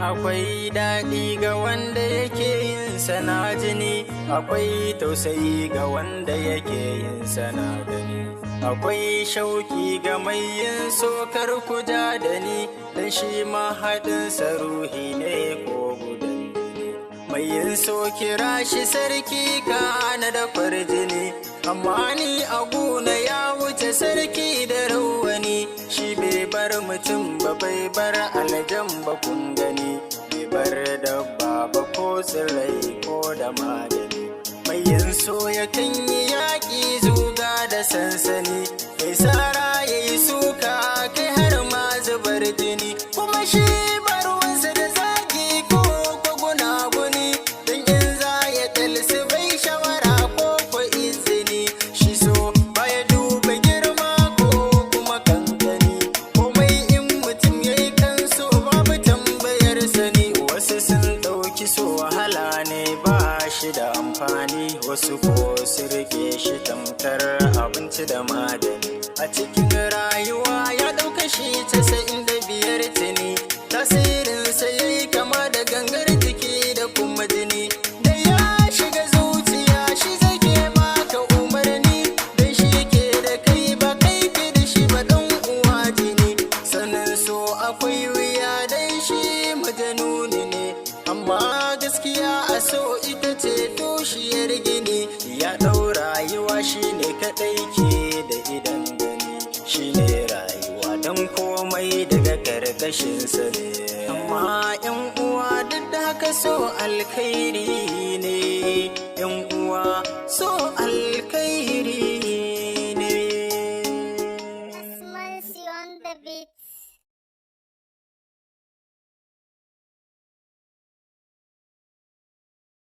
akwai daɗi ga wanda yake yin sana jini, akwai tausayi ga wanda yake yin sana gani, akwai shauki ga mai yin sokar kuja da ni, dan shi mahaɗinsa ruhi ne ko gudan mai yin so kira shi sarki kana da kwarjini, amma ni a guna ya wuce sarki da rawani, shi bai bar mutum ba bai bar aljan ba kun gani, bai bar dabba ba ko tsirrai ko da madani, mai yin so ya kan yi yaƙi zuga da sansani, mai tsara ya yi suka kai har ma zubar jini, kuma shi barwansa da zaki ko gunaguni, don in za ya talsi bai shawara ko ko izini, shi so baya duba girma ko kuma kankani, komai in mutum ya yi kan so babu tambayar sani, wasu sun ɗauki so wahala ne ba shi da amfani, wasu ko su rike shi tamkar abinci da madani, a cikin rayuwa ya ɗauka shi 95 tuni, tasirinsa ya yi kama da gangar jiki da kuma jini, da ya shiga zuciya shi zai ke baka umarni, don shi ke da kai ba kai ke da shi ba ɗan uwa jini, sannan so akwai wuya dan shi majanuni ne, amma gaskiya a so ita ce toshiyar gini, ya ɗau rayuwa shi ne kaɗai ke da idan gani, shi ne rayuwa don komai daga ƙarƙashinsa ne, amma ‘yan uwa duk da haka so alkhairi ne, ‘yan uwa so alkhairi